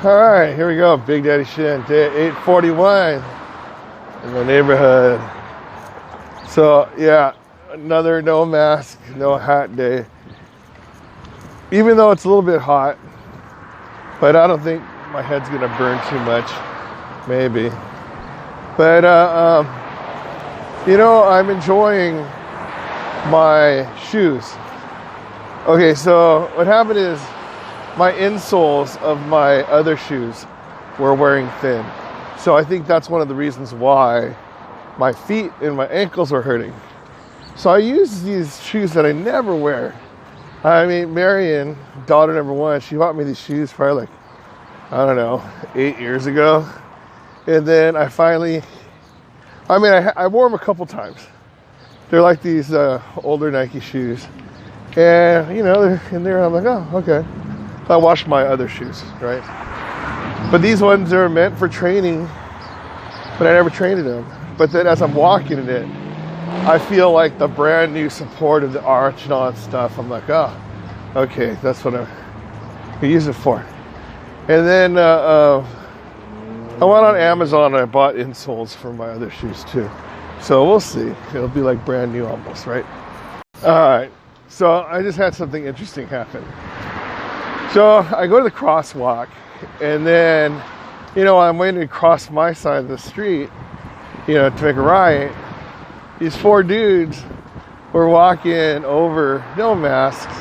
All right, here we go. Big Daddy Shin, day 841 in the neighborhood. So yeah, another no mask, no hat day. Even though it's a little bit hot, but I don't think my head's gonna burn too much. Maybe. But I'm enjoying my shoes. Okay, so what happened is my insoles of my other shoes were wearing thin. So I think that's one of the reasons why my feet and my ankles were hurting. So I use these shoes that I never wear. I mean, Marion, daughter number one, she bought me these shoes probably 8 years ago. And then I finally, I wore them a couple times. They're like these older Nike shoes. And, they're in there. I'm like, oh, okay. I washed my other shoes, right? But these ones are meant for training, but I never trained in them. But then as I'm walking in it, I feel like the brand new support of the arch and all that stuff. I'm like, oh, okay, that's what I use it for. And then I went on Amazon and I bought insoles for my other shoes too. So we'll see. It'll be like brand new almost, right? All right. So I just had something interesting happen. So I go to the crosswalk, and then, I'm waiting to cross my side of the street, to make a right. These four dudes were walking over, no masks,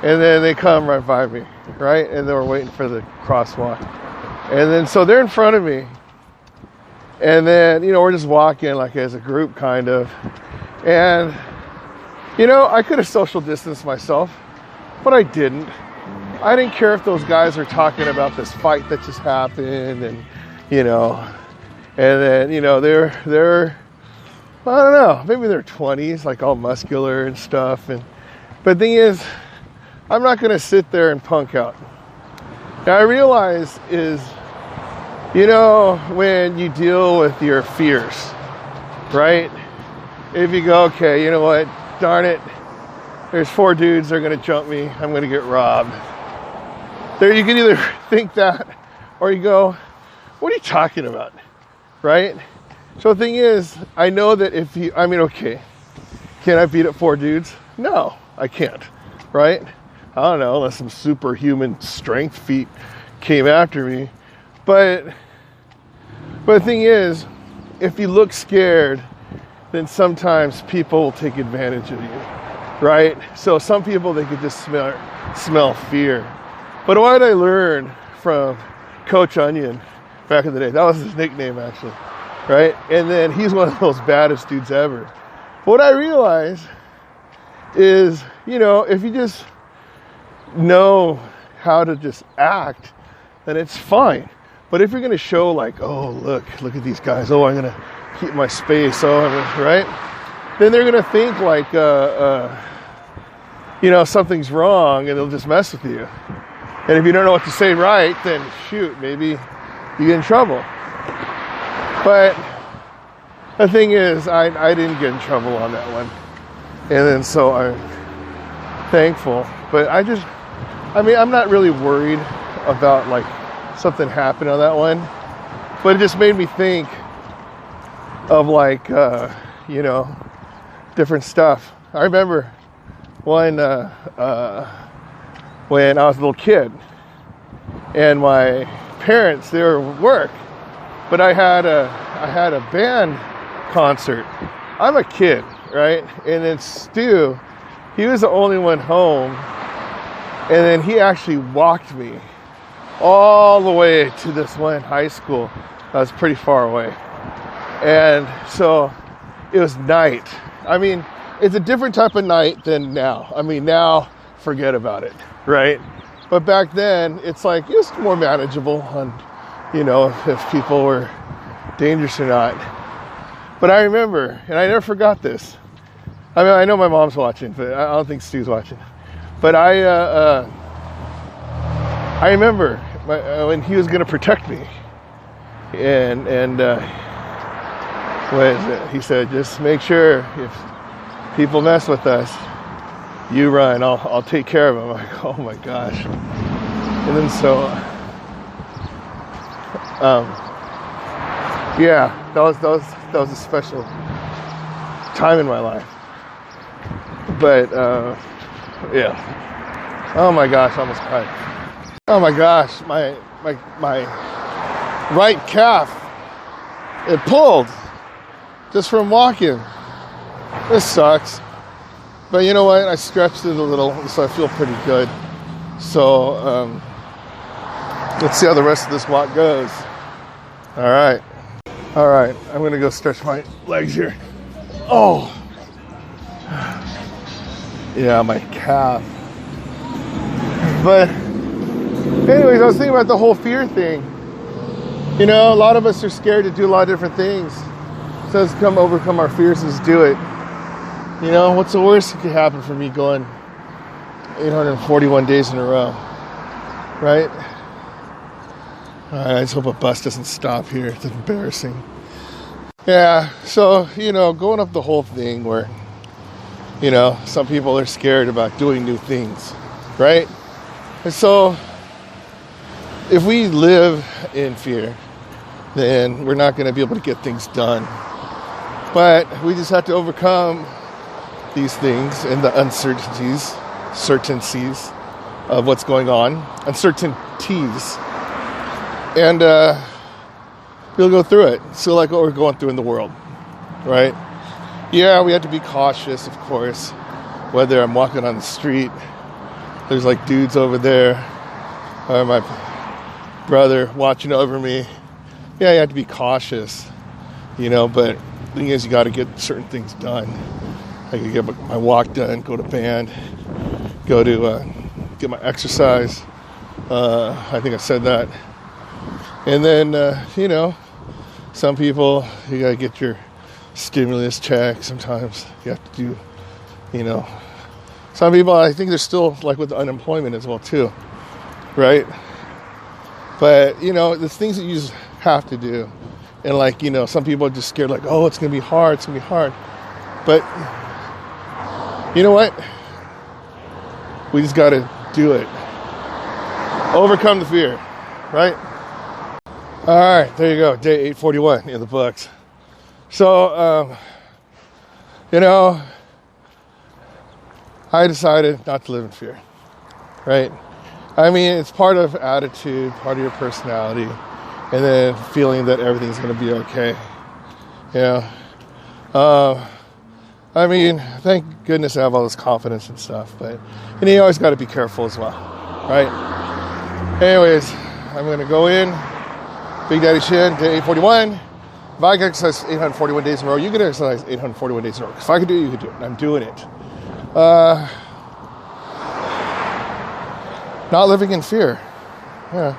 and then they come right by me, right? And they were waiting for the crosswalk. And then, so they're in front of me. And then, we're just walking like as a group kind of. And, I could have social distanced myself, but I didn't. I didn't care if those guys were talking about this fight that just happened and then, they're, I don't know, maybe they're 20s, like all muscular and stuff. But the thing is, I'm not going to sit there and punk out. Now I realize is, when you deal with your fears, right? If you go, okay, you know what, darn it, there's four dudes, they're going to jump me, I'm going to get robbed. There, you can either think that, or you go, what are you talking about, right? So the thing is, I know that okay, can I beat up four dudes? No, I can't, right? I don't know, unless some superhuman strength feat came after me. But the thing is, if you look scared, then sometimes people will take advantage of you, right? So some people, they could just smell fear. But what I learned from Coach Onion back in the day, that was his nickname actually, right? And then he's one of those baddest dudes ever. What I realized is, if you just know how to just act, then it's fine. But if you're going to show like, oh, look at these guys. Oh, I'm going to keep my space. Oh, right? Then they're going to think like, someththing's wrong and they'll just mess with you. And if you don't know what to say right, then shoot, maybe you get in trouble. But the thing is, I didn't get in trouble on that one. And then so I'm thankful. But I'm not really worried about like something happened on that one. But it just made me think of like, different stuff. I remember when I was a little kid and my parents, they were at work, but I had a band concert. I'm a kid, right? And then Stu, he was the only one home, and then he actually walked me all the way to this one high school that was pretty far away. And so it was night. It's a different type of night than now. Now forget about it, right? But back then, it's like, it was more manageable on, if people were dangerous or not. But I remember, and I never forgot this. I know my mom's watching, but I don't think Stu's watching. But I remember when he was going to protect me. And what is it? He said, just make sure if people mess with us, you run, I'll take care of them. I'm like, oh my gosh. And then so Um, yeah, that was a special time in my life. But yeah. Oh my gosh, I almost cried. Oh my gosh, my right calf, it pulled just from walking. This sucks. But you know what? I stretched it a little, so I feel pretty good. So let's see how the rest of this walk goes. All right. I'm gonna go stretch my legs here. Oh, yeah, my calf. But anyways, I was thinking about the whole fear thing. You know, a lot of us are scared to do a lot of different things. It says come overcome our fears, is do it. You know, what's the worst that could happen for me going 841 days in a row, right? I just hope a bus doesn't stop here. It's embarrassing. Yeah, so, you know, going up the whole thing where, you know, some people are scared about doing new things, right? And so, if we live in fear, then we're not going to be able to get things done. But we just have to overcome these things and the uncertainties of what's going on, uncertainties, and we'll go through it. So like what we're going through in the world, right? Yeah, we have to be cautious, of course. Whether I'm walking on the street, there's like dudes over there, or my brother watching over me. Yeah, you have to be cautious, you know, but the thing is you got to get certain things done. I can get my walk done, go to band, go to get my exercise. I think I said that. And then, you know, some people, you got to get your stimulus check. Sometimes you have to do, you know. Some people, I think they're still like with unemployment as well too, right? But, you know, there's things that you just have to do. And like, you know, some people are just scared like, oh, it's going to be hard, it's going to be hard. But you know what? We just got to do it. Overcome the fear, right? All right, there you go. Day 841 in the books. So, you know, I decided not to live in fear, right? I mean, it's part of attitude, part of your personality, and then feeling that everything's going to be okay. You know? I mean, thank goodness I have all this confidence and stuff, but and you always got to be careful as well, right? Anyways, I'm going to go in, Big Daddy Shin, day 841. If I can exercise 841 days in a row, you can exercise 841 days in a row. If I can do it, you can do it. And I'm doing it. Not living in fear. Yeah.